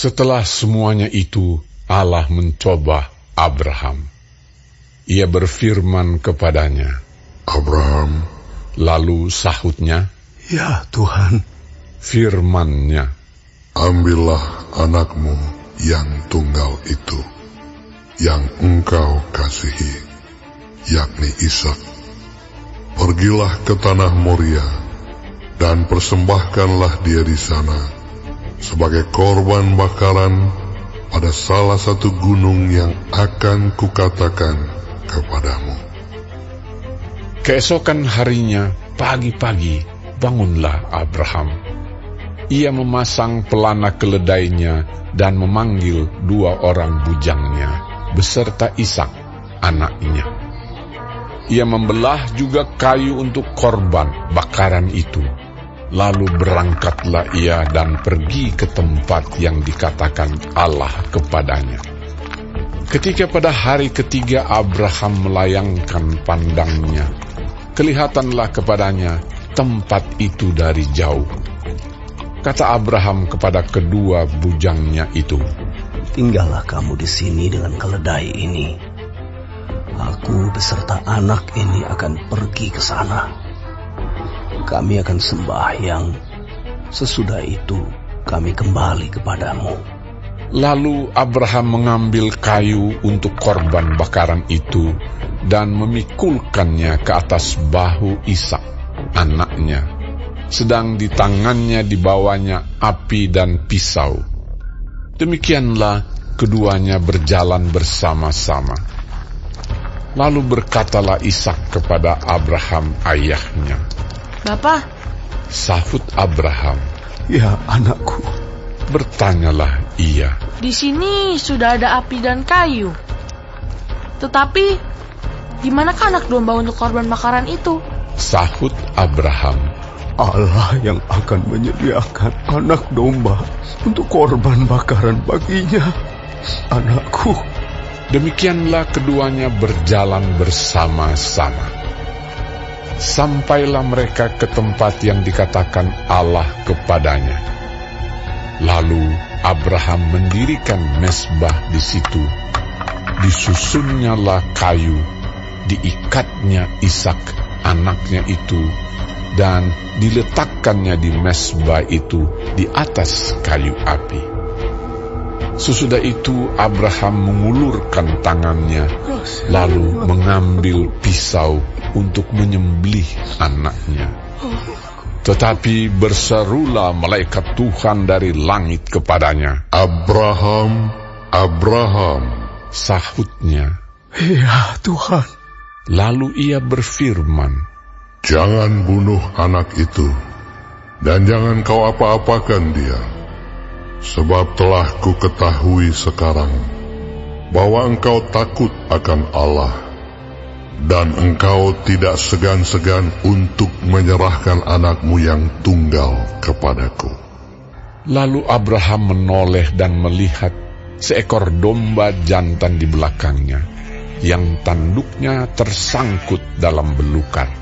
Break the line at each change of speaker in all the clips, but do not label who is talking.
Setelah semuanya itu, Allah mencoba Abraham. Ia berfirman kepadanya,
Abraham.
Lalu sahutnya,
Ya Tuhan.
Firman-Nya,
Ambillah anakmu yang tunggal itu, yang engkau kasihi, yakni Ishak. Pergilah ke tanah Moria, dan persembahkanlah dia di sana, sebagai korban bakaran pada salah satu gunung yang akan kukatakan kepadamu.
Keesokan harinya, pagi-pagi, bangunlah Abraham. Ia memasang pelana keledainya dan memanggil 2 orang bujangnya, beserta Ishak, anaknya. Ia membelah juga kayu untuk korban bakaran itu. Lalu berangkatlah ia dan pergi ke tempat yang dikatakan Allah kepadanya. Ketika pada hari ketiga Abraham melayangkan pandangnya, kelihatanlah kepadanya tempat itu dari jauh. Kata Abraham kepada kedua bujangnya itu,
Tinggallah kamu di sini dengan keledai ini. Aku beserta anak ini akan pergi ke sana. Kami akan sembahyang. Sesudah itu kami kembali kepadamu.
Lalu Abraham mengambil kayu untuk korban bakaran itu dan memikulkannya ke atas bahu Ishak, anaknya, sedang di tangannya dibawanya api dan pisau. Demikianlah keduanya berjalan bersama-sama. Lalu berkatalah Ishak kepada Abraham ayahnya,
Bapa,
sahut Abraham.
Ya anakku.
Bertanyalah ia,
di sini sudah ada api dan kayu. Tetapi, di manakah anak domba untuk korban bakaran itu?
sahut Abraham.
Allah yang akan menyediakan anak domba untuk korban bakaran baginya, anakku.
Demikianlah keduanya berjalan bersama-sama. Sampailah mereka ke tempat yang dikatakan Allah kepadanya. Lalu Abraham mendirikan mezbah di situ. Disusunnyalah kayu, diikatnya Ishak anaknya itu, dan diletakkannya di mezbah itu di atas kayu api. Sesudah itu Abraham mengulurkan tangannya, lalu mengambil pisau untuk menyembelih anaknya. Tetapi berserulah malaikat Tuhan dari langit kepadanya,
Abraham, Abraham.
Sahutnya,
Ya Tuhan.
lalu ia berfirman,
Jangan bunuh anak itu, dan jangan kau apa-apakan dia. Sebab telah ku ketahui sekarang bahwa engkau takut akan Allah, dan engkau tidak segan-segan untuk menyerahkan anakmu yang tunggal kepadaku.
Lalu Abraham menoleh dan melihat seekor domba jantan di belakangnya, yang tanduknya tersangkut dalam belukar.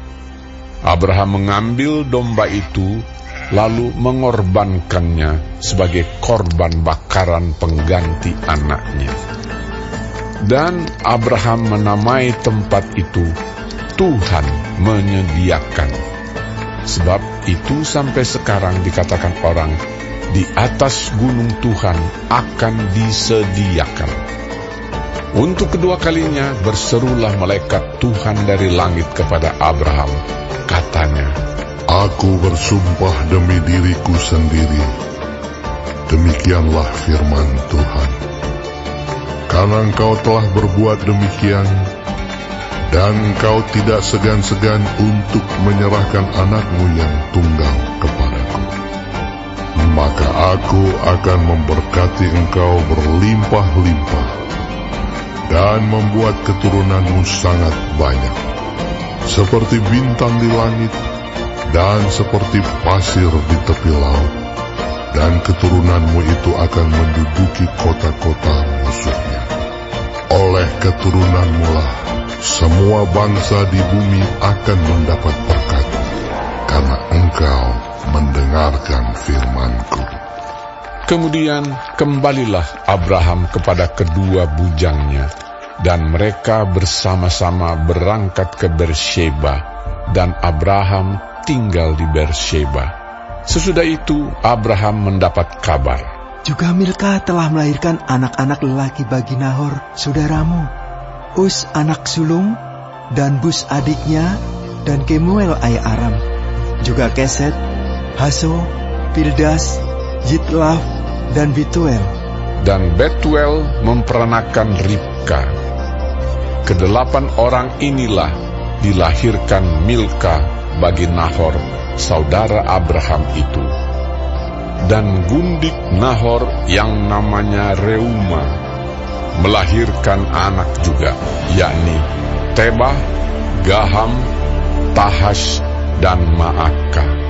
Abraham mengambil domba itu, lalu mengorbankannya sebagai korban bakaran pengganti anaknya. Dan Abraham menamai tempat itu Tuhan menyediakan. Sebab itu sampai sekarang dikatakan orang, di atas gunung Tuhan akan disediakan. Untuk kedua kalinya berserulah malaikat Tuhan dari langit kepada Abraham. Katanya,
Aku bersumpah demi diriku sendiri, demikianlah firman Tuhan. Karena engkau telah berbuat demikian, dan engkau tidak segan-segan untuk menyerahkan anakmu yang tunggal kepadaku, maka aku akan memberkati engkau berlimpah-limpah, dan membuat keturunanmu sangat banyak, seperti bintang di langit, dan seperti pasir di tepi laut, dan keturunanmu itu akan menduduki kota-kota musuhnya. Oleh keturunanmu lah semua bangsa di bumi akan mendapat berkat, karena engkau mendengarkan firman-Ku.
Kemudian kembalilah Abraham kepada kedua bujangnya, dan mereka bersama-sama berangkat ke Beersheba, dan Abraham tinggal di Beersheba. Sesudah itu Abraham mendapat kabar,
juga Milka telah melahirkan anak-anak lelaki bagi Nahor, saudaramu, Us anak sulung, dan Bus adiknya, dan Kemuel ayah Aram, juga Keset, Haso, Pildas, Yitlaf, dan Bituel.
Dan Betuel memperanakan Ribka. Kedelapan orang inilah dilahirkan Milka bagi Nahor, saudara Abraham itu. Dan gundik Nahor yang namanya Reuma melahirkan anak juga, yakni Tebah, Gaham, Tahash, dan Maakah.